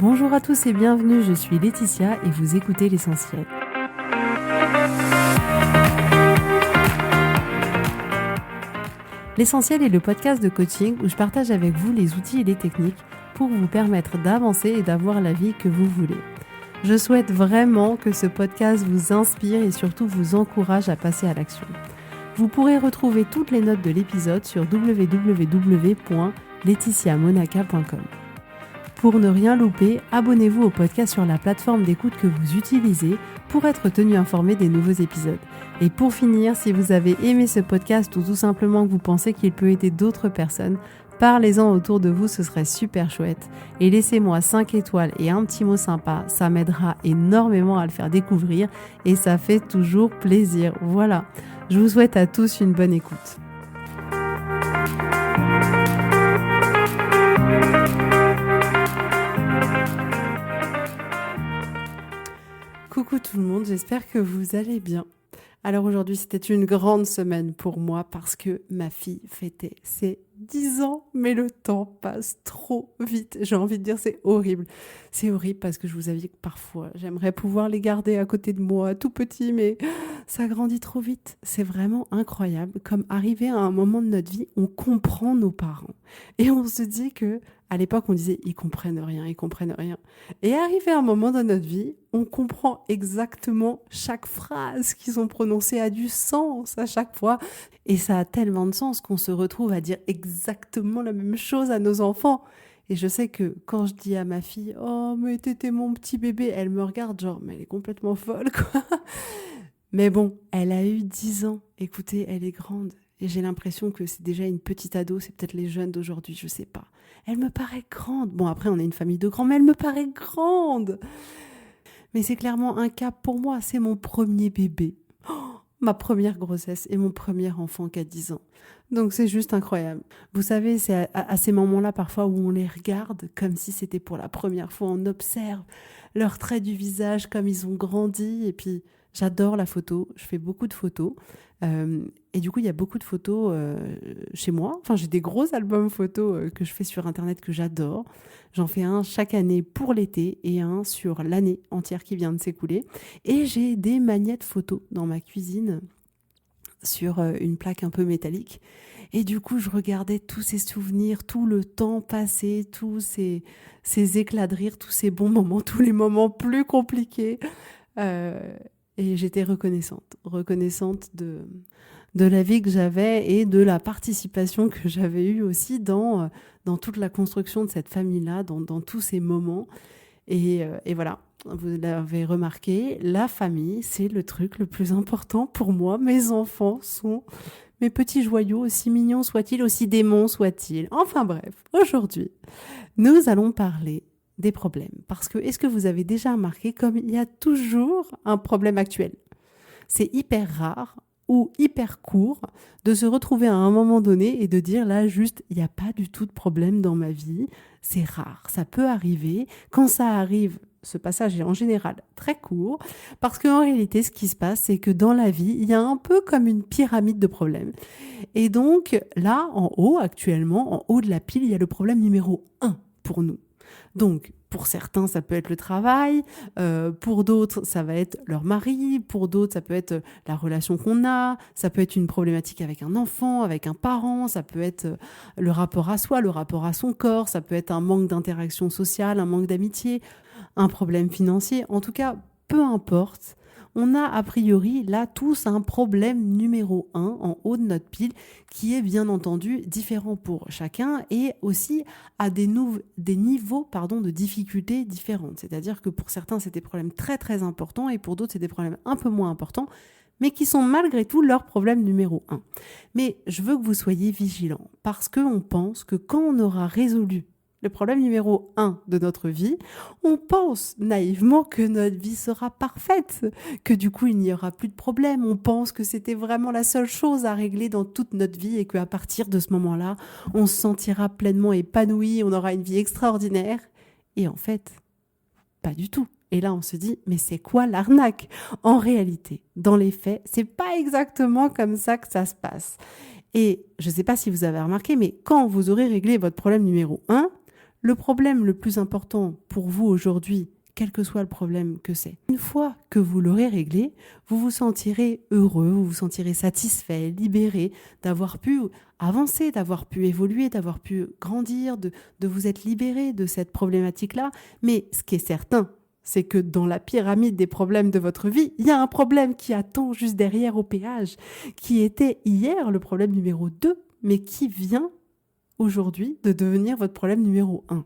Bonjour à tous et bienvenue, je suis Laetitia et vous écoutez l'essentiel. L'essentiel est le podcast de coaching où je partage avec vous les outils et les techniques pour vous permettre d'avancer et d'avoir la vie que vous voulez. Je souhaite vraiment que ce podcast vous inspire et surtout vous encourage à passer à l'action. Vous pourrez retrouver toutes les notes de l'épisode sur www.laetitiamonaca.com. Pour ne rien louper, abonnez-vous au podcast sur la plateforme d'écoute que vous utilisez pour être tenu informé des nouveaux épisodes. Et pour finir, si vous avez aimé ce podcast ou tout simplement que vous pensez qu'il peut aider d'autres personnes, parlez-en autour de vous, ce serait super chouette. Et laissez-moi 5 étoiles et un petit mot sympa, ça m'aidera énormément à le faire découvrir et ça fait toujours plaisir. Voilà, je vous souhaite à tous une bonne écoute. Coucou tout le monde, j'espère que vous allez bien. Alors aujourd'hui, c'était une grande semaine pour moi parce que ma fille fêtait ses 10 ans, mais le temps passe trop vite. J'ai envie de dire c'est horrible. C'est horrible parce que je vous avoue que parfois, j'aimerais pouvoir les garder à côté de moi, tout petits, mais ça grandit trop vite. C'est vraiment incroyable. Comme arrivé à un moment de notre vie, on comprend nos parents. Et on se dit que à l'époque, on disait ils comprennent rien. Et arrivé à un moment dans notre vie, on comprend exactement chaque phrase qu'ils ont prononcée a du sens à chaque fois. Et ça a tellement de sens qu'on se retrouve à dire exactement la même chose à nos enfants. Et je sais que quand je dis à ma fille « Oh, mais t'étais mon petit bébé », elle me regarde genre « Mais elle est complètement folle, quoi !» Mais bon, elle a eu 10 ans. Écoutez, elle est grande. Et j'ai l'impression que c'est déjà une petite ado, c'est peut-être les jeunes d'aujourd'hui, je sais pas. Elle me paraît grande. Bon, après, on est une famille de grands, mais elle me paraît grande. Mais c'est clairement un cap pour moi. C'est mon premier bébé, ma première grossesse et mon premier enfant qui a 10 ans. Donc c'est juste incroyable. Vous savez, c'est à ces moments-là parfois où on les regarde comme si c'était pour la première fois. On observe leurs traits du visage, comme ils ont grandi. Et puis, j'adore la photo. Je fais beaucoup de photos. Et du coup, il y a beaucoup de photos chez moi. Enfin, j'ai des gros albums photos que je fais sur Internet que j'adore. J'en fais un chaque année pour l'été et un sur l'année entière qui vient de s'écouler. Et j'ai des magnettes photos dans ma cuisine sur une plaque un peu métallique. Et du coup, je regardais tous ces souvenirs, tout le temps passé, tous ces éclats de rire, tous ces bons moments, tous les moments plus compliqués. Et j'étais reconnaissante de la vie que j'avais et de la participation que j'avais eue aussi dans toute la construction de cette famille-là, dans tous ces moments. Et voilà, vous l'avez remarqué, la famille, c'est le truc le plus important pour moi. Mes enfants sont mes petits joyaux, aussi mignons soient-ils, aussi démons soient-ils. Enfin bref, aujourd'hui, nous allons parler des problèmes. Parce que, est-ce que vous avez déjà remarqué comme il y a toujours un problème actuel ? C'est hyper rare ou hyper court de se retrouver à un moment donné et de dire là juste, il n'y a pas du tout de problème dans ma vie. C'est rare, ça peut arriver. Quand ça arrive, ce passage est en général très court parce qu'en réalité, ce qui se passe, c'est que dans la vie, il y a un peu comme une pyramide de problèmes. Et donc là, en haut, actuellement, en haut de la pile, il y a le problème numéro 1 pour nous. Donc, pour certains, ça peut être le travail, pour d'autres, ça va être leur mari, pour d'autres, ça peut être la relation qu'on a, ça peut être une problématique avec un enfant, avec un parent, ça peut être le rapport à soi, le rapport à son corps, ça peut être un manque d'interaction sociale, un manque d'amitié, un problème financier. En tout cas, peu importe. On a a priori là tous un problème numéro 1 en haut de notre pile qui est bien entendu différent pour chacun et aussi à des niveaux de difficulté différentes. C'est-à-dire que pour certains c'est des problèmes très très importants et pour d'autres c'est des problèmes un peu moins importants mais qui sont malgré tout leur problème numéro 1. Mais je veux que vous soyez vigilants parce qu'on pense que quand on aura résolu le problème numéro 1 de notre vie, on pense naïvement que notre vie sera parfaite, que du coup il n'y aura plus de problème. On pense que c'était vraiment la seule chose à régler dans toute notre vie et qu'à partir de ce moment-là, on se sentira pleinement épanoui, on aura une vie extraordinaire. Et en fait, pas du tout. Et là, on se dit, mais c'est quoi l'arnaque ? En réalité, dans les faits, c'est pas exactement comme ça que ça se passe. Et je ne sais pas si vous avez remarqué, mais quand vous aurez réglé votre problème numéro 1, Le problème le plus important pour vous aujourd'hui, quel que soit le problème que c'est, une fois que vous l'aurez réglé, vous vous sentirez heureux, vous vous sentirez satisfait, libéré d'avoir pu avancer, d'avoir pu évoluer, d'avoir pu grandir, de vous être libéré de cette problématique-là. Mais ce qui est certain, c'est que dans la pyramide des problèmes de votre vie, il y a un problème qui attend juste derrière au péage, qui était hier le problème numéro 2, mais qui vient aujourd'hui de devenir votre problème numéro 1.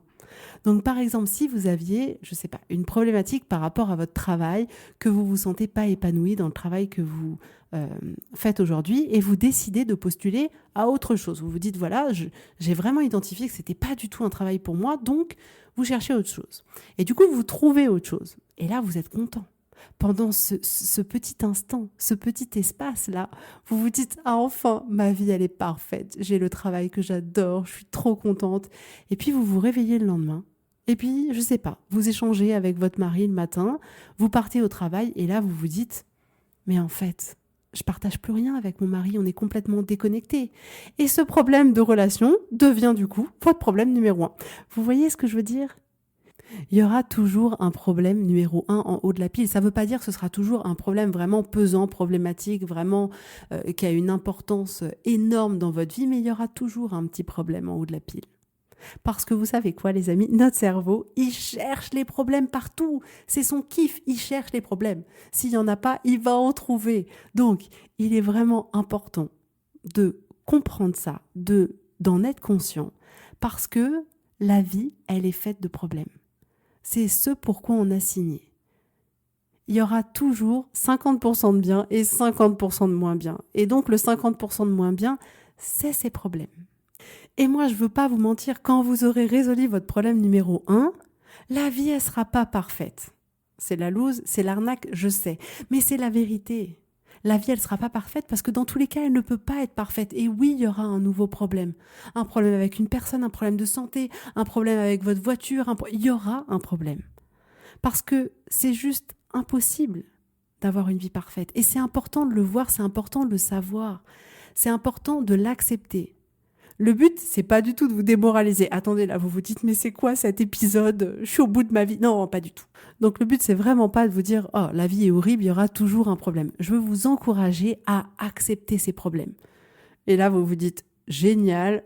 Donc par exemple, si vous aviez, je sais pas, une problématique par rapport à votre travail, que vous vous sentez pas épanoui dans le travail que vous faites aujourd'hui et vous décidez de postuler à autre chose. Vous vous dites voilà, j'ai vraiment identifié que c'était pas du tout un travail pour moi, donc vous cherchez autre chose. Et du coup, vous trouvez autre chose. Et là, vous êtes content. Pendant ce petit instant, ce petit espace-là, vous vous dites « Ah enfin, ma vie, elle est parfaite. J'ai le travail que j'adore, je suis trop contente. » Et puis, vous vous réveillez le lendemain. Et puis, je sais pas, vous échangez avec votre mari le matin, vous partez au travail et là, vous vous dites « Mais en fait, je partage plus rien avec mon mari, on est complètement déconnectés. » Et ce problème de relation devient du coup votre problème numéro 1. Vous voyez ce que je veux dire ? Il y aura toujours un problème numéro 1 en haut de la pile. Ça ne veut pas dire que ce sera toujours un problème vraiment pesant, problématique, vraiment qui a une importance énorme dans votre vie, mais il y aura toujours un petit problème en haut de la pile. Parce que vous savez quoi, les amis, notre cerveau, il cherche les problèmes partout. C'est son kiff, il cherche les problèmes. S'il n'y en a pas, il va en trouver. Donc, il est vraiment important de comprendre ça, d'en être conscient, parce que la vie, elle est faite de problèmes. C'est ce pourquoi on a signé. Il y aura toujours 50% de bien et 50% de moins bien. Et donc, le 50% de moins bien, c'est ces problèmes. Et moi, je ne veux pas vous mentir, quand vous aurez résolu votre problème numéro 1, la vie, elle ne sera pas parfaite. C'est la loose, c'est l'arnaque, je sais. Mais c'est la vérité. La vie, elle ne sera pas parfaite parce que dans tous les cas, elle ne peut pas être parfaite. Et oui, il y aura un nouveau problème. Un problème avec une personne, un problème de santé, un problème avec votre voiture. Il y aura un problème. Parce que c'est juste impossible d'avoir une vie parfaite. Et c'est important de le voir, c'est important de le savoir. C'est important de l'accepter. Le but, c'est pas du tout de vous démoraliser. Attendez, là, vous vous dites, mais c'est quoi cet épisode ? Je suis au bout de ma vie. Non, pas du tout. Donc, le but, c'est vraiment pas de vous dire, oh, la vie est horrible, il y aura toujours un problème. Je veux vous encourager à accepter ces problèmes. Et là, vous vous dites, génial.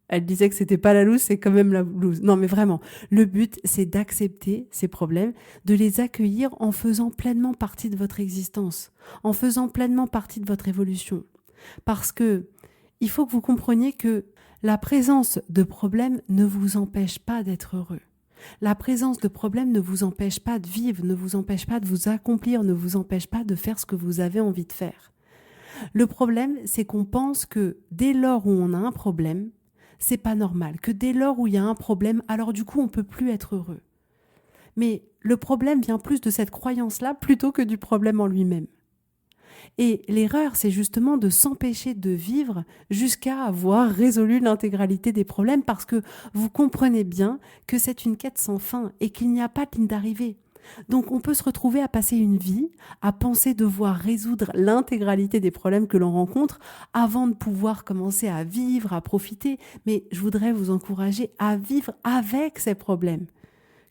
Elle disait que c'était pas la loose, c'est quand même la loose. Non, mais vraiment, le but, c'est d'accepter ces problèmes, de les accueillir en faisant pleinement partie de votre existence, en faisant pleinement partie de votre évolution. Parce que, il faut que vous compreniez que la présence de problèmes ne vous empêche pas d'être heureux. La présence de problèmes ne vous empêche pas de vivre, ne vous empêche pas de vous accomplir, ne vous empêche pas de faire ce que vous avez envie de faire. Le problème, c'est qu'on pense que dès lors où on a un problème, c'est pas normal. Que dès lors où il y a un problème, alors du coup, on peut plus être heureux. Mais le problème vient plus de cette croyance-là plutôt que du problème en lui-même. Et l'erreur, c'est justement de s'empêcher de vivre jusqu'à avoir résolu l'intégralité des problèmes parce que vous comprenez bien que c'est une quête sans fin et qu'il n'y a pas de ligne d'arrivée. Donc on peut se retrouver à passer une vie, à penser devoir résoudre l'intégralité des problèmes que l'on rencontre avant de pouvoir commencer à vivre, à profiter. Mais je voudrais vous encourager à vivre avec ces problèmes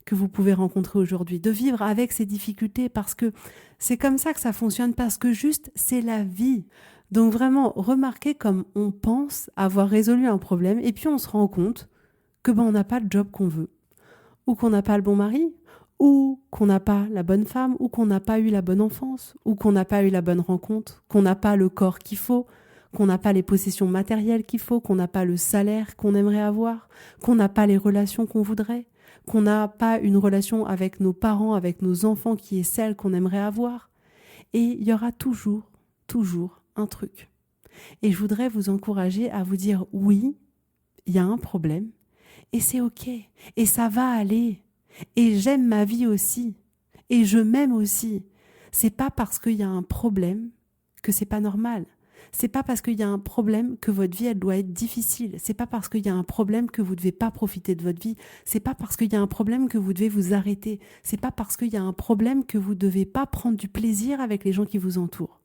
que vous pouvez rencontrer aujourd'hui, de vivre avec ces difficultés parce que c'est comme ça que ça fonctionne, parce que juste c'est la vie. Donc vraiment, remarquez comme on pense avoir résolu un problème et puis on se rend compte que on n'a pas le job qu'on veut, ou qu'on n'a pas le bon mari, ou qu'on n'a pas la bonne femme, ou qu'on n'a pas eu la bonne enfance, ou qu'on n'a pas eu la bonne rencontre, qu'on n'a pas le corps qu'il faut, qu'on n'a pas les possessions matérielles qu'il faut, qu'on n'a pas le salaire qu'on aimerait avoir, qu'on n'a pas les relations qu'on voudrait, qu'on n'a pas une relation avec nos parents, avec nos enfants qui est celle qu'on aimerait avoir. Et il y aura toujours un truc. Et je voudrais vous encourager à vous dire oui, il y a un problème, et c'est ok, et ça va aller, et j'aime ma vie aussi, et je m'aime aussi. C'est pas parce qu'il y a un problème que c'est pas normal. C'est pas parce qu'il y a un problème que votre vie elle doit être difficile. C'est pas parce qu'il y a un problème que vous devez pas profiter de votre vie. C'est pas parce qu'il y a un problème que vous devez vous arrêter. C'est pas parce qu'il y a un problème que vous devez pas prendre du plaisir avec les gens qui vous entourent.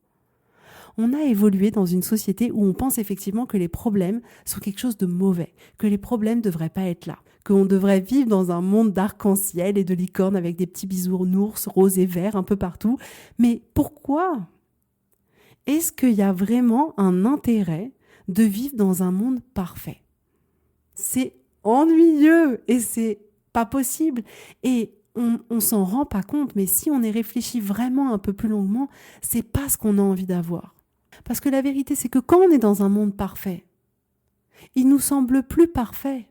On a évolué dans une société où on pense effectivement que les problèmes sont quelque chose de mauvais, que les problèmes devraient pas être là, qu'on devrait vivre dans un monde d'arc-en-ciel et de licornes avec des petits bisounours roses et verts un peu partout. Mais pourquoi est-ce qu'il y a vraiment un intérêt de vivre dans un monde parfait? C'est ennuyeux et c'est pas possible. Et on s'en rend pas compte, mais si on y réfléchit vraiment un peu plus longuement, c'est pas ce qu'on a envie d'avoir. Parce que la vérité, c'est que quand on est dans un monde parfait, il nous semble plus parfait.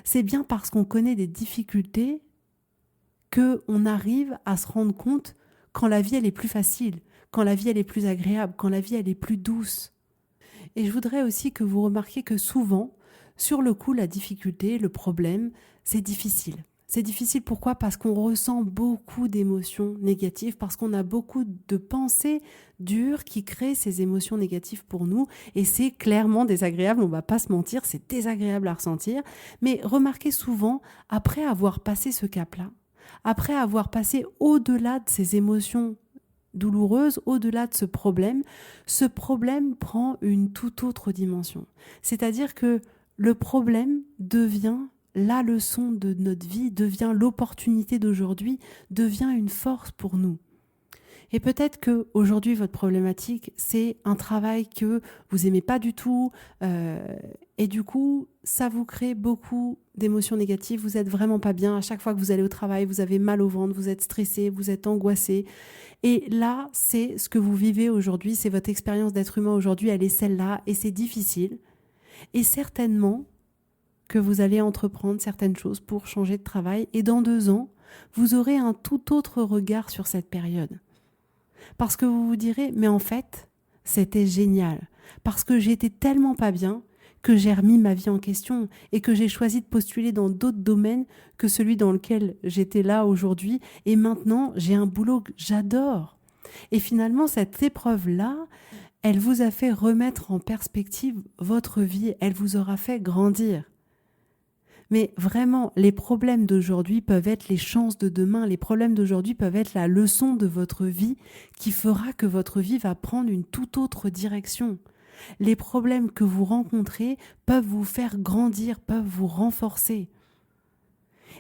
C'est bien parce qu'on connaît des difficultés qu'on arrive à se rendre compte quand la vie elle est plus facile, quand la vie elle est plus agréable, quand la vie elle est plus douce. Et je voudrais aussi que vous remarquiez que souvent, sur le coup, la difficulté, le problème, c'est difficile. C'est difficile pourquoi? Parce qu'on ressent beaucoup d'émotions négatives, parce qu'on a beaucoup de pensées dures qui créent ces émotions négatives pour nous. Et c'est clairement désagréable, on ne va pas se mentir, c'est désagréable à ressentir. Mais remarquez souvent, après avoir passé ce cap-là, après avoir passé au-delà de ces émotions douloureuse, au-delà de ce problème prend une toute autre dimension. C'est-à-dire que le problème devient la leçon de notre vie, devient l'opportunité d'aujourd'hui, devient une force pour nous. Et peut-être que aujourd'hui votre problématique, c'est un travail que vous aimez pas du tout, et du coup, ça vous crée beaucoup d'émotions négatives. Vous êtes vraiment pas bien. À chaque fois que vous allez au travail, vous avez mal au ventre, vous êtes stressé, vous êtes angoissé. Et là, c'est ce que vous vivez aujourd'hui, c'est votre expérience d'être humain aujourd'hui, elle est celle-là, et c'est difficile. Et certainement que vous allez entreprendre certaines choses pour changer de travail, et dans 2 ans, vous aurez un tout autre regard sur cette période. Parce que vous vous direz, mais en fait, c'était génial, parce que j'étais tellement pas bien que j'ai remis ma vie en question et que j'ai choisi de postuler dans d'autres domaines que celui dans lequel j'étais là aujourd'hui. Et maintenant, j'ai un boulot que j'adore. Et finalement, cette épreuve-là, elle vous a fait remettre en perspective votre vie. Elle vous aura fait grandir. Mais vraiment, les problèmes d'aujourd'hui peuvent être les chances de demain. Les problèmes d'aujourd'hui peuvent être la leçon de votre vie qui fera que votre vie va prendre une toute autre direction. Les problèmes que vous rencontrez peuvent vous faire grandir, peuvent vous renforcer.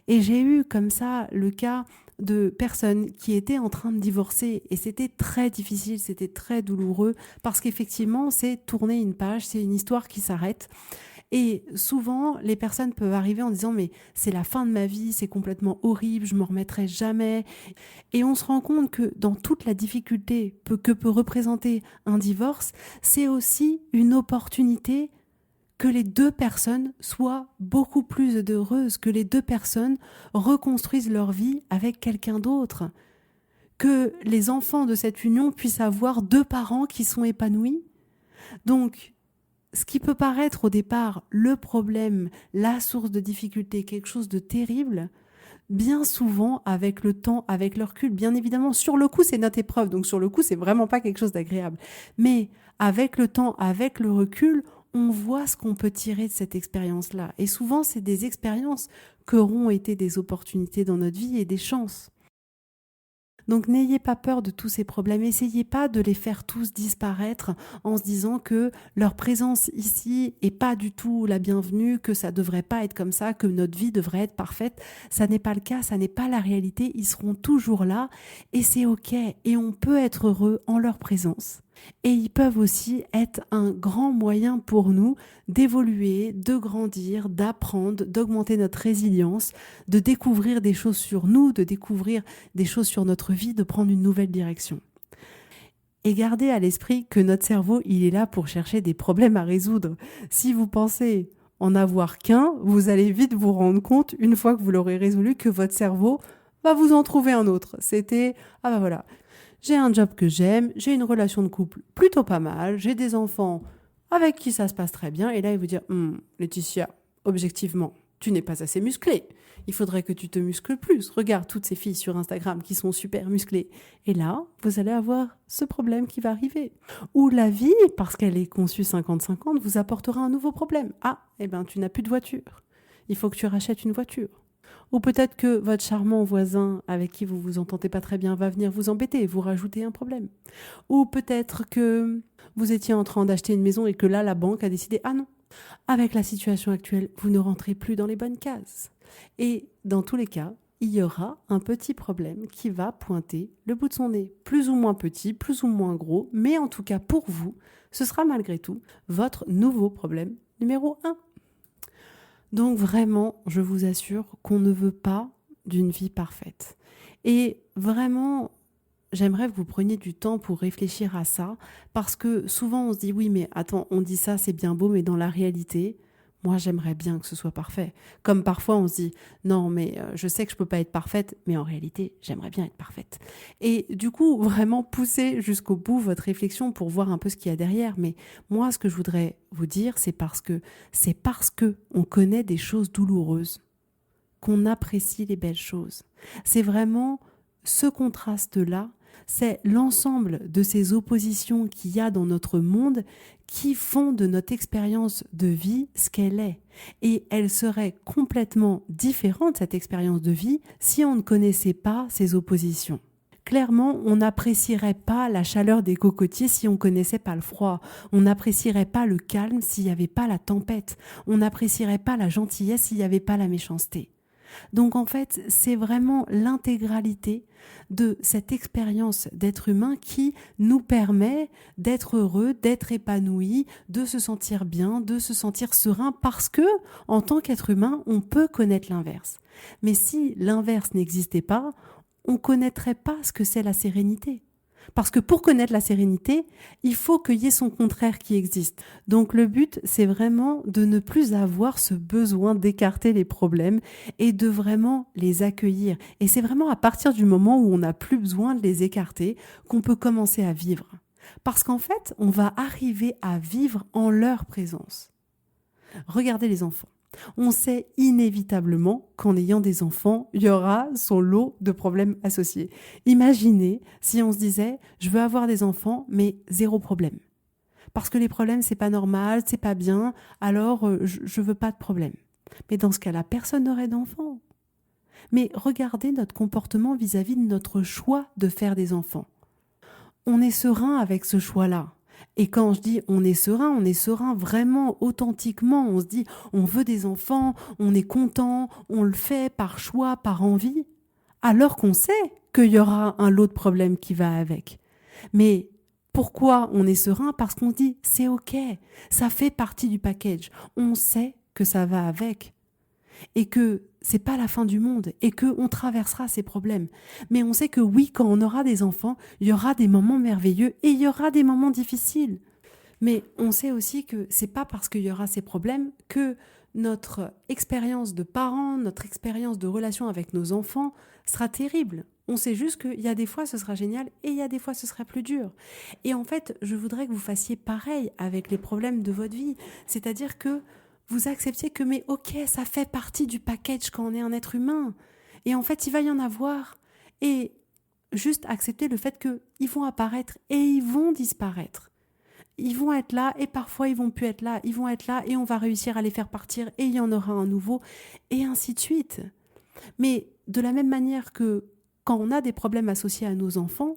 Et j'ai eu comme ça le cas de personnes qui étaient en train de divorcer et c'était très difficile, c'était très douloureux parce qu'effectivement, c'est tourner une page, c'est une histoire qui s'arrête. Et souvent, les personnes peuvent arriver en disant « mais c'est la fin de ma vie, c'est complètement horrible, je ne m'en remettrai jamais ». Et on se rend compte que dans toute la difficulté que peut représenter un divorce, c'est aussi une opportunité que les 2 personnes soient beaucoup plus heureuses, que les 2 personnes reconstruisent leur vie avec quelqu'un d'autre, que les enfants de cette union puissent avoir 2 parents qui sont épanouis. Donc, ce qui peut paraître au départ le problème, la source de difficulté, quelque chose de terrible, bien souvent, avec le temps, avec le recul, bien évidemment, sur le coup, c'est notre épreuve, donc sur le coup, c'est vraiment pas quelque chose d'agréable. Mais avec le temps, avec le recul, on voit ce qu'on peut tirer de cette expérience-là. Et souvent, c'est des expériences qui auront été des opportunités dans notre vie et des chances. Donc n'ayez pas peur de tous ces problèmes, essayez pas de les faire tous disparaître en se disant que leur présence ici est pas du tout la bienvenue, que ça devrait pas être comme ça, que notre vie devrait être parfaite. Ça n'est pas le cas, ça n'est pas la réalité, ils seront toujours là et c'est ok et on peut être heureux en leur présence. Et ils peuvent aussi être un grand moyen pour nous d'évoluer, de grandir, d'apprendre, d'augmenter notre résilience, de découvrir des choses sur nous, de découvrir des choses sur notre vie, de prendre une nouvelle direction. Et gardez à l'esprit que notre cerveau, il est là pour chercher des problèmes à résoudre. Si vous pensez en avoir qu'un, vous allez vite vous rendre compte, une fois que vous l'aurez résolu, que votre cerveau va vous en trouver un autre. C'était, ah bah voilà, j'ai un job que j'aime, j'ai une relation de couple plutôt pas mal, j'ai des enfants avec qui ça se passe très bien. Et là, il vous dit, Laetitia, objectivement, tu n'es pas assez musclée. Il faudrait que tu te muscles plus. Regarde toutes ces filles sur Instagram qui sont super musclées. Et là, vous allez avoir ce problème qui va arriver. Ou la vie, parce qu'elle est conçue 50-50, vous apportera un nouveau problème. Ah, tu n'as plus de voiture. Il faut que tu rachètes une voiture. Ou peut-être que votre charmant voisin avec qui vous vous entendez pas très bien va venir vous embêter et vous rajouter un problème. Ou peut-être que vous étiez en train d'acheter une maison et que là, la banque a décidé « Ah non, Avec la situation actuelle, vous ne rentrez plus dans les bonnes cases. Et dans tous les cas, il y aura un petit problème qui va pointer le bout de son nez. Plus ou moins petit, plus ou moins gros, mais en tout cas pour vous, ce sera malgré tout votre nouveau problème numéro 1. Donc vraiment, je vous assure qu'on ne veut pas d'une vie parfaite. Et vraiment, j'aimerais que vous preniez du temps pour réfléchir à ça, parce que souvent on se dit oui mais attends, on dit ça c'est bien beau, mais dans la réalité, moi j'aimerais bien que ce soit parfait. Comme parfois on se dit non mais je sais que je peux pas être parfaite, mais en réalité j'aimerais bien être parfaite. Et du coup vraiment poussez jusqu'au bout votre réflexion pour voir un peu ce qu'il y a derrière. Mais moi ce que je voudrais vous dire, c'est parce que on connaît des choses douloureuses qu'on apprécie les belles choses. C'est vraiment ce contraste-là, c'est l'ensemble de ces oppositions qu'il y a dans notre monde qui font de notre expérience de vie ce qu'elle est. Et elle serait complètement différente, cette expérience de vie, si on ne connaissait pas ces oppositions. Clairement, on n'apprécierait pas la chaleur des cocotiers si on ne connaissait pas le froid. On n'apprécierait pas le calme s'il n'y avait pas la tempête. On n'apprécierait pas la gentillesse s'il n'y avait pas la méchanceté. Donc en fait, c'est vraiment l'intégralité de cette expérience d'être humain qui nous permet d'être heureux, d'être épanoui, de se sentir bien, de se sentir serein, parce que en tant qu'être humain, on peut connaître l'inverse. Mais si l'inverse n'existait pas, on ne connaîtrait pas ce que c'est la sérénité. Parce que pour connaître la sérénité, il faut qu'il y ait son contraire qui existe. Donc le but, c'est vraiment de ne plus avoir ce besoin d'écarter les problèmes et de vraiment les accueillir. Et c'est vraiment à partir du moment où on n'a plus besoin de les écarter qu'on peut commencer à vivre. Parce qu'en fait, on va arriver à vivre en leur présence. Regardez les enfants. On sait inévitablement qu'en ayant des enfants, il y aura son lot de problèmes associés. Imaginez si on se disait « je veux avoir des enfants, mais zéro problème ». Parce que les problèmes, c'est pas normal, c'est pas bien, alors je veux pas de problème. Mais dans ce cas-là, personne n'aurait d'enfants. Mais regardez notre comportement vis-à-vis de notre choix de faire des enfants. On est serein avec ce choix-là. Et quand je dis on est serein vraiment authentiquement. On se dit on veut des enfants, on est content, on le fait par choix, par envie, alors qu'on sait qu'il y aura un lot de problèmes qui va avec. Mais pourquoi on est serein? Parce qu'on se dit c'est ok, ça fait partie du package. On sait que ça va avec et que c'est pas la fin du monde et que on traversera ces problèmes. Mais on sait que oui, quand on aura des enfants, il y aura des moments merveilleux et il y aura des moments difficiles. Mais on sait aussi que c'est pas parce qu'il y aura ces problèmes que notre expérience de parents, notre expérience de relation avec nos enfants sera terrible. On sait juste qu'il y a des fois ce sera génial et il y a des fois ce sera plus dur. Et en fait, je voudrais que vous fassiez pareil avec les problèmes de votre vie. C'est-à-dire que vous acceptiez que mais ok, ça fait partie du package quand on est un être humain. Et en fait, il va y en avoir. Et juste accepter le fait qu'ils vont apparaître et ils vont disparaître. Ils vont être là et parfois ils vont plus être là. Ils vont être là et on va réussir à les faire partir et il y en aura un nouveau et ainsi de suite. Mais de la même manière que quand on a des problèmes associés à nos enfants,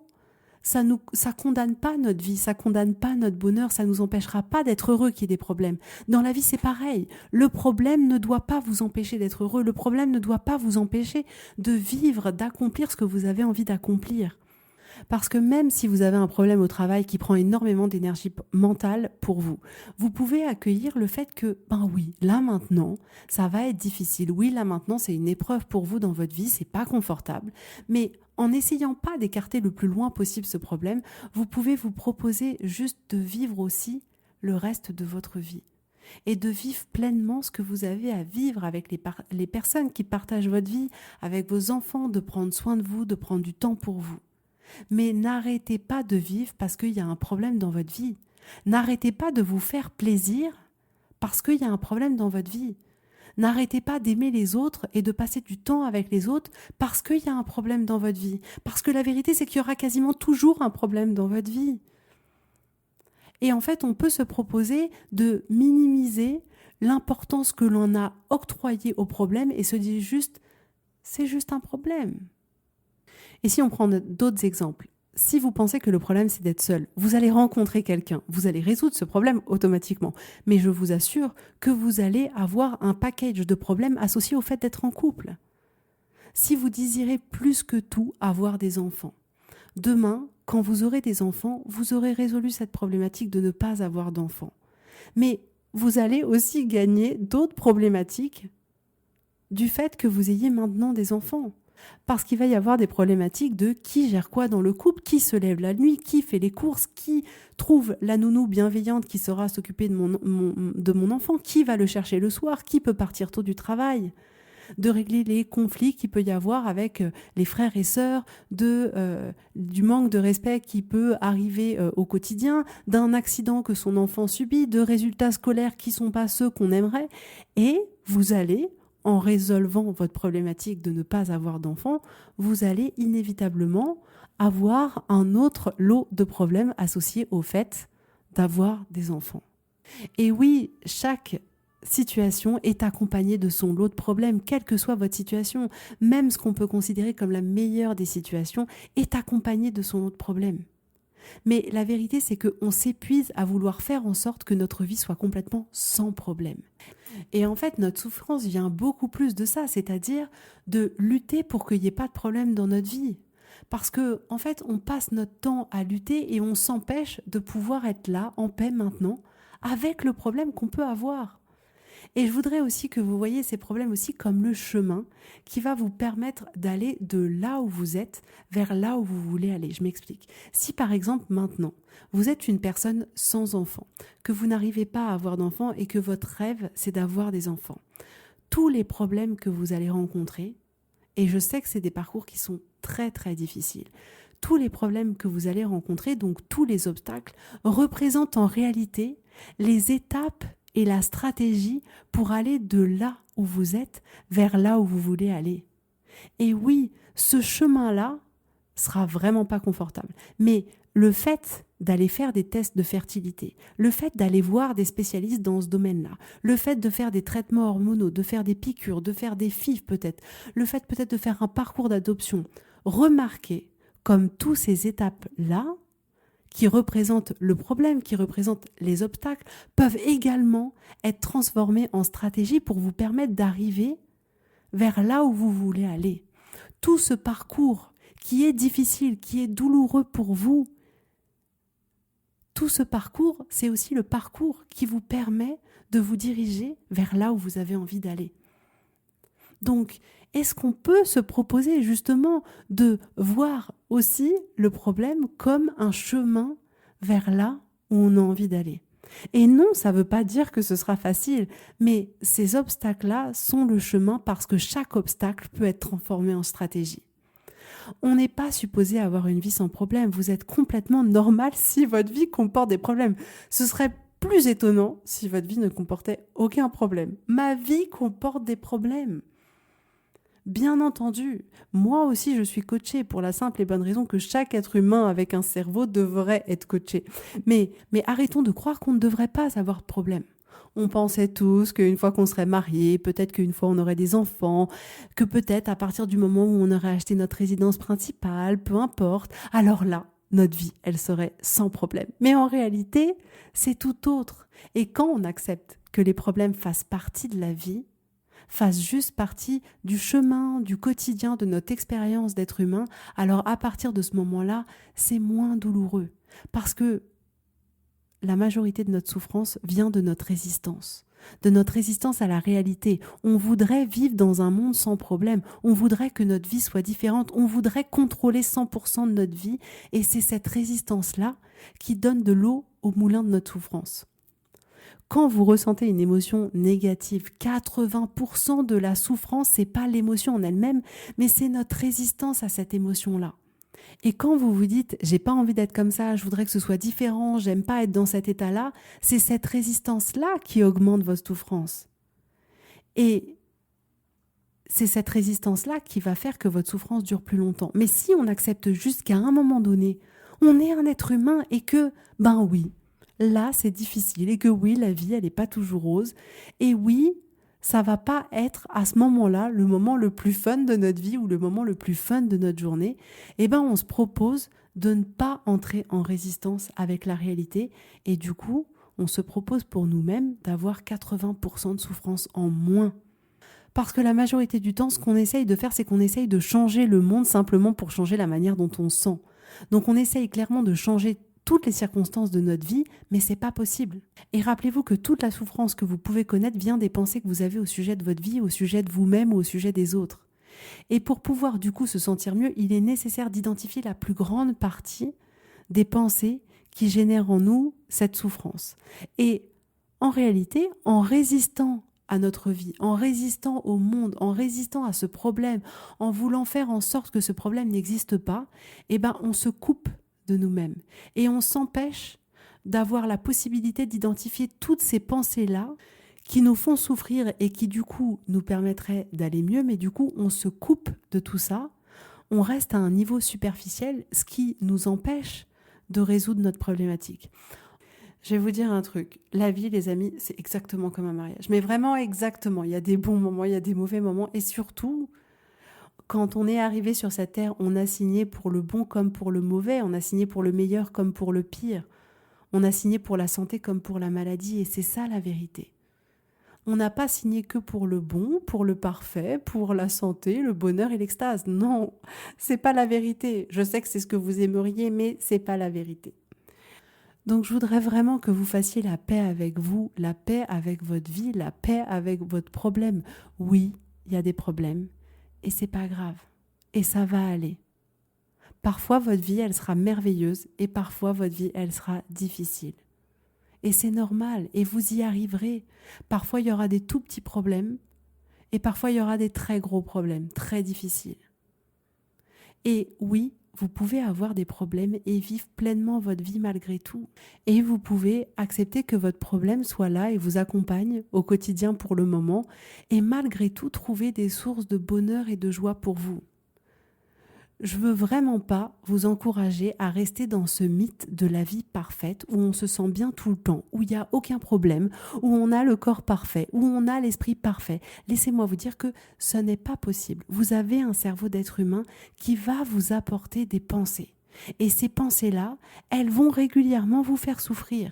ça condamne pas notre vie, ça condamne pas notre bonheur, ça nous empêchera pas d'être heureux qu'il y ait des problèmes. Dans la vie, c'est pareil. Le problème ne doit pas vous empêcher d'être heureux. Le problème ne doit pas vous empêcher de vivre, d'accomplir ce que vous avez envie d'accomplir. Parce que même si vous avez un problème au travail qui prend énormément d'énergie mentale pour vous, vous pouvez accueillir le fait que, ben oui, là maintenant, ça va être difficile. Oui, là maintenant, c'est une épreuve pour vous dans votre vie, c'est pas confortable. Mais en n'essayant pas d'écarter le plus loin possible ce problème, vous pouvez vous proposer juste de vivre aussi le reste de votre vie. Et de vivre pleinement ce que vous avez à vivre avec les personnes qui partagent votre vie, avec vos enfants, de prendre soin de vous, de prendre du temps pour vous. Mais n'arrêtez pas de vivre parce qu'il y a un problème dans votre vie. N'arrêtez pas de vous faire plaisir parce qu'il y a un problème dans votre vie. N'arrêtez pas d'aimer les autres et de passer du temps avec les autres parce qu'il y a un problème dans votre vie. Parce que la vérité, c'est qu'il y aura quasiment toujours un problème dans votre vie. Et en fait, on peut se proposer de minimiser l'importance que l'on a octroyée au problème et se dire juste, c'est juste un problème. Et si on prend d'autres exemples, si vous pensez que le problème c'est d'être seul, vous allez rencontrer quelqu'un, vous allez résoudre ce problème automatiquement. Mais je vous assure que vous allez avoir un package de problèmes associés au fait d'être en couple. Si vous désirez plus que tout avoir des enfants, demain, quand vous aurez des enfants, vous aurez résolu cette problématique de ne pas avoir d'enfants. Mais vous allez aussi gagner d'autres problématiques du fait que vous ayez maintenant des enfants. Parce qu'il va y avoir des problématiques de qui gère quoi dans le couple, qui se lève la nuit, qui fait les courses, qui trouve la nounou bienveillante qui saura s'occuper de mon enfant, qui va le chercher le soir, qui peut partir tôt du travail, de régler les conflits qu'il peut y avoir avec les frères et sœurs, du manque de respect qui peut arriver au quotidien, d'un accident que son enfant subit, de résultats scolaires qui ne sont pas ceux qu'on aimerait. Et vous allez, en résolvant votre problématique de ne pas avoir d'enfants, vous allez inévitablement avoir un autre lot de problèmes associés au fait d'avoir des enfants. Et oui, chaque situation est accompagnée de son lot de problèmes, quelle que soit votre situation. Même ce qu'on peut considérer comme la meilleure des situations est accompagné de son lot de problèmes. Mais la vérité, c'est qu'on s'épuise à vouloir faire en sorte que notre vie soit complètement sans problème. Et en fait, notre souffrance vient beaucoup plus de ça, c'est-à-dire de lutter pour qu'il n'y ait pas de problème dans notre vie. Parce que, en fait, on passe notre temps à lutter et on s'empêche de pouvoir être là, en paix maintenant, avec le problème qu'on peut avoir. Et je voudrais aussi que vous voyez ces problèmes aussi comme le chemin qui va vous permettre d'aller de là où vous êtes vers là où vous voulez aller. Je m'explique. Si par exemple maintenant, vous êtes une personne sans enfant, que vous n'arrivez pas à avoir d'enfants et que votre rêve c'est d'avoir des enfants, tous les problèmes que vous allez rencontrer, et je sais que c'est des parcours qui sont très très difficiles, tous les problèmes que vous allez rencontrer, donc tous les obstacles, représentent en réalité les étapes et la stratégie pour aller de là où vous êtes vers là où vous voulez aller. Et oui, ce chemin-là sera vraiment pas confortable. Mais le fait d'aller faire des tests de fertilité, le fait d'aller voir des spécialistes dans ce domaine-là, le fait de faire des traitements hormonaux, de faire des piqûres, de faire des FIV peut-être, le fait peut-être de faire un parcours d'adoption, remarquez comme toutes ces étapes-là qui représentent le problème, qui représentent les obstacles, peuvent également être transformés en stratégie pour vous permettre d'arriver vers là où vous voulez aller. Tout ce parcours qui est difficile, qui est douloureux pour vous, tout ce parcours, c'est aussi le parcours qui vous permet de vous diriger vers là où vous avez envie d'aller. Donc, est-ce qu'on peut se proposer justement de voir aussi le problème comme un chemin vers là où on a envie d'aller? Et non, ça ne veut pas dire que ce sera facile, mais ces obstacles-là sont le chemin parce que chaque obstacle peut être transformé en stratégie. On n'est pas supposé avoir une vie sans problème. Vous êtes complètement normal si votre vie comporte des problèmes. Ce serait plus étonnant si votre vie ne comportait aucun problème. Ma vie comporte des problèmes. Bien entendu, moi aussi je suis coachée pour la simple et bonne raison que chaque être humain avec un cerveau devrait être coaché. Mais arrêtons de croire qu'on ne devrait pas avoir de problème. On pensait tous qu'une fois qu'on serait mariés, peut-être qu'une fois on aurait des enfants, que peut-être à partir du moment où on aurait acheté notre résidence principale, peu importe, alors là, notre vie, elle serait sans problème. Mais en réalité, c'est tout autre. Et quand on accepte que les problèmes fassent partie de la vie, fasse juste partie du chemin, du quotidien, de notre expérience d'être humain, alors à partir de ce moment-là, c'est moins douloureux. Parce que la majorité de notre souffrance vient de notre résistance à la réalité. On voudrait vivre dans un monde sans problème, on voudrait que notre vie soit différente, on voudrait contrôler 100% de notre vie, et c'est cette résistance-là qui donne de l'eau au moulin de notre souffrance. Quand vous ressentez une émotion négative, 80% de la souffrance, c'est pas l'émotion en elle-même, mais c'est notre résistance à cette émotion-là. Et quand vous vous dites « j'ai pas envie d'être comme ça, je voudrais que ce soit différent, j'aime pas être dans cet état-là », c'est cette résistance-là qui augmente votre souffrance. Et c'est cette résistance-là qui va faire que votre souffrance dure plus longtemps. Mais si on accepte juste qu'à un moment donné, on est un être humain et que, ben oui, là, c'est difficile et que oui, la vie, elle n'est pas toujours rose. Et oui, ça va pas être à ce moment-là le moment le plus fun de notre vie ou le moment le plus fun de notre journée. Eh ben, on se propose de ne pas entrer en résistance avec la réalité et du coup, on se propose pour nous-mêmes d'avoir 80% de souffrance en moins. Parce que la majorité du temps, ce qu'on essaye de faire, c'est qu'on essaye de changer le monde simplement pour changer la manière dont on sent. Donc on essaye clairement de changer toutes les circonstances de notre vie, mais c'est pas possible. Et rappelez-vous que toute la souffrance que vous pouvez connaître vient des pensées que vous avez au sujet de votre vie, au sujet de vous-même ou au sujet des autres. Et pour pouvoir du coup se sentir mieux, il est nécessaire d'identifier la plus grande partie des pensées qui génèrent en nous cette souffrance. Et en réalité, en résistant à notre vie, en résistant au monde, en résistant à ce problème, en voulant faire en sorte que ce problème n'existe pas, on se coupe de nous-mêmes et on s'empêche d'avoir la possibilité d'identifier toutes ces pensées-là qui nous font souffrir et qui du coup nous permettraient d'aller mieux, mais du coup on se coupe de tout ça, on reste à un niveau superficiel, ce qui nous empêche de résoudre notre problématique. Je vais vous dire un truc, la vie les amis, c'est exactement comme un mariage, mais vraiment exactement, il y a des bons moments, il y a des mauvais moments, et surtout, quand on est arrivé sur cette terre, on a signé pour le bon comme pour le mauvais, on a signé pour le meilleur comme pour le pire, on a signé pour la santé comme pour la maladie, et c'est ça la vérité. On n'a pas signé que pour le bon, pour le parfait, pour la santé, le bonheur et l'extase. Non, c'est pas la vérité. Je sais que c'est ce que vous aimeriez, mais c'est pas la vérité. Donc je voudrais vraiment que vous fassiez la paix avec vous, la paix avec votre vie, la paix avec votre problème. Oui, il y a des problèmes et c'est pas grave. Et ça va aller. Parfois votre vie, elle sera merveilleuse et parfois votre vie, elle sera difficile. Et c'est normal et vous y arriverez. Parfois il y aura des tout petits problèmes et parfois il y aura des très gros problèmes, très difficiles. Et oui, vous pouvez avoir des problèmes et vivre pleinement votre vie malgré tout. Et vous pouvez accepter que votre problème soit là et vous accompagne au quotidien pour le moment et malgré tout trouver des sources de bonheur et de joie pour vous. Je veux vraiment pas vous encourager à rester dans ce mythe de la vie parfaite où on se sent bien tout le temps, où il n'y a aucun problème, où on a le corps parfait, où on a l'esprit parfait. Laissez-moi vous dire que ce n'est pas possible. Vous avez un cerveau d'être humain qui va vous apporter des pensées. Et ces pensées-là, elles vont régulièrement vous faire souffrir.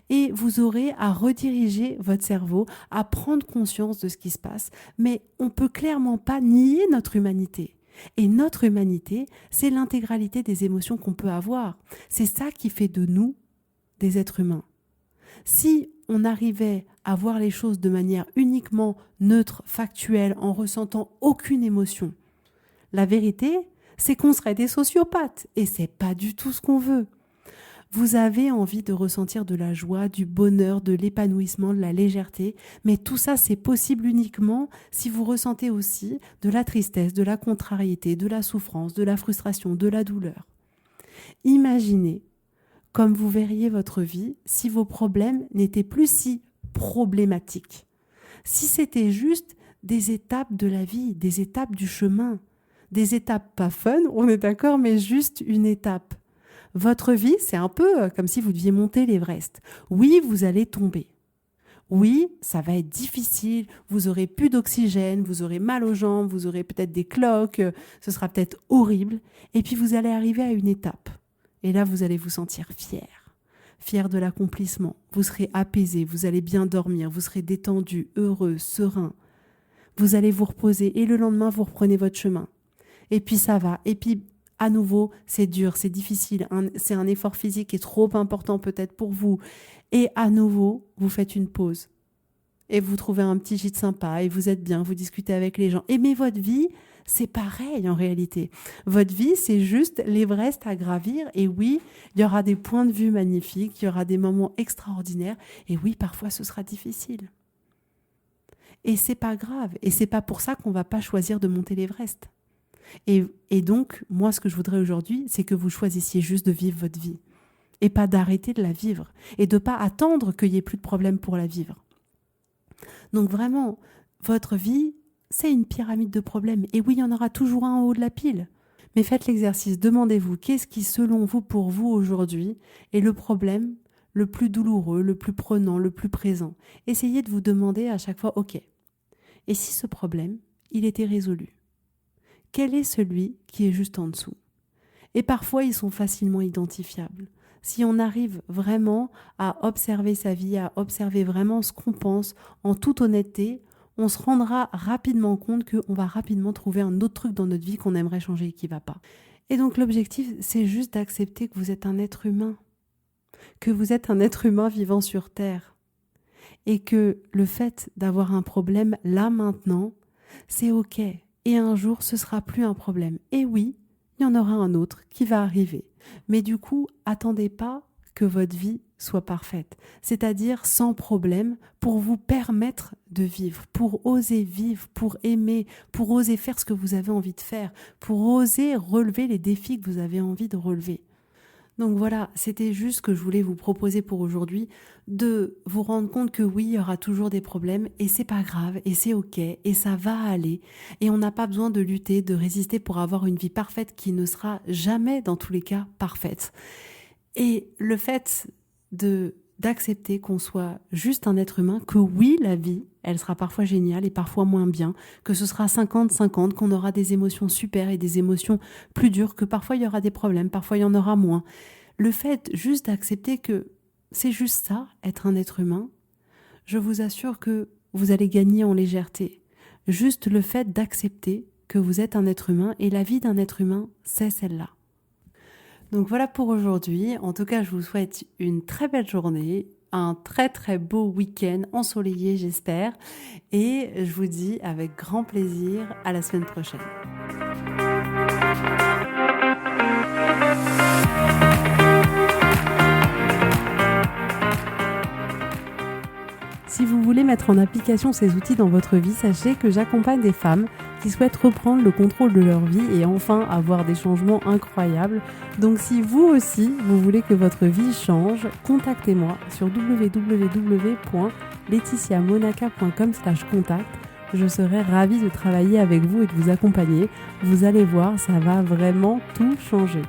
Et vous aurez à rediriger votre cerveau, à prendre conscience de ce qui se passe. Mais on ne peut clairement pas nier notre humanité. Et notre humanité, c'est l'intégralité des émotions qu'on peut avoir. C'est ça qui fait de nous des êtres humains. Si on arrivait à voir les choses de manière uniquement neutre, factuelle, en ressentant aucune émotion, la vérité, c'est qu'on serait des sociopathes. Et c'est pas du tout ce qu'on veut. Vous avez envie de ressentir de la joie, du bonheur, de l'épanouissement, de la légèreté, mais tout ça c'est possible uniquement si vous ressentez aussi de la tristesse, de la contrariété, de la souffrance, de la frustration, de la douleur. Imaginez comme vous verriez votre vie si vos problèmes n'étaient plus si problématiques, si c'était juste des étapes de la vie, des étapes du chemin, des étapes pas fun, on est d'accord, mais juste une étape. Votre vie, c'est un peu comme si vous deviez monter l'Everest. Oui, vous allez tomber. Oui, ça va être difficile, vous aurez plus d'oxygène, vous aurez mal aux jambes, vous aurez peut-être des cloques, ce sera peut-être horrible. Et puis vous allez arriver à une étape. Et là, vous allez vous sentir fier de l'accomplissement. Vous serez apaisé, vous allez bien dormir, vous serez détendu, heureux, serein. Vous allez vous reposer et le lendemain, vous reprenez votre chemin. Et puis ça va. Et puis à nouveau, c'est dur, c'est difficile, c'est un effort physique qui est trop important peut-être pour vous. Et à nouveau, vous faites une pause. Et vous trouvez un petit gîte sympa et vous êtes bien, vous discutez avec les gens. Et mais votre vie, c'est pareil en réalité. Votre vie, c'est juste l'Everest à gravir. Et oui, il y aura des points de vue magnifiques, il y aura des moments extraordinaires. Et oui, parfois ce sera difficile. Et c'est pas grave. Et c'est pas pour ça qu'on va pas choisir de monter l'Everest. Et donc, moi, ce que je voudrais aujourd'hui, c'est que vous choisissiez juste de vivre votre vie et pas d'arrêter de la vivre et de ne pas attendre qu'il n'y ait plus de problème pour la vivre. Donc vraiment, votre vie, c'est une pyramide de problèmes. Et oui, il y en aura toujours un en haut de la pile. Mais faites l'exercice, demandez-vous qu'est-ce qui, selon vous, pour vous aujourd'hui, est le problème le plus douloureux, le plus prenant, le plus présent. Essayez de vous demander à chaque fois, ok, et si ce problème, il était résolu ? Quel est celui qui est juste en dessous ? Et parfois, ils sont facilement identifiables. Si on arrive vraiment à observer sa vie, à observer vraiment ce qu'on pense en toute honnêteté, on se rendra rapidement compte qu'on va rapidement trouver un autre truc dans notre vie qu'on aimerait changer et qui ne va pas. Et donc l'objectif, c'est juste d'accepter que vous êtes un être humain, que vous êtes un être humain vivant sur Terre. Et que le fait d'avoir un problème là maintenant, c'est ok. Et un jour, ce sera plus un problème. Et oui, il y en aura un autre qui va arriver. Mais du coup, attendez pas que votre vie soit parfaite, c'est-à-dire sans problème, pour vous permettre de vivre, pour oser vivre, pour aimer, pour oser faire ce que vous avez envie de faire, pour oser relever les défis que vous avez envie de relever. Donc voilà, c'était juste ce que je voulais vous proposer pour aujourd'hui, de vous rendre compte que oui, il y aura toujours des problèmes et c'est pas grave et c'est ok et ça va aller et on n'a pas besoin de lutter, de résister pour avoir une vie parfaite qui ne sera jamais dans tous les cas parfaite. Et le fait d'accepter qu'on soit juste un être humain, que oui, la vie, elle sera parfois géniale et parfois moins bien, que ce sera 50-50, qu'on aura des émotions super et des émotions plus dures, que parfois il y aura des problèmes, parfois il y en aura moins. Le fait juste d'accepter que c'est juste ça, être un être humain, je vous assure que vous allez gagner en légèreté. Juste le fait d'accepter que vous êtes un être humain et la vie d'un être humain, c'est celle-là. Donc voilà pour aujourd'hui. En tout cas, je vous souhaite une très belle journée, un très très beau week-end ensoleillé, j'espère. Et je vous dis avec grand plaisir à la semaine prochaine. Si vous voulez mettre en application ces outils dans votre vie, sachez que j'accompagne des femmes qui souhaitent reprendre le contrôle de leur vie et enfin avoir des changements incroyables. Donc si vous aussi, vous voulez que votre vie change, contactez-moi sur www.laetitiamonaca.com/contact. Je serai ravie de travailler avec vous et de vous accompagner. Vous allez voir, ça va vraiment tout changer.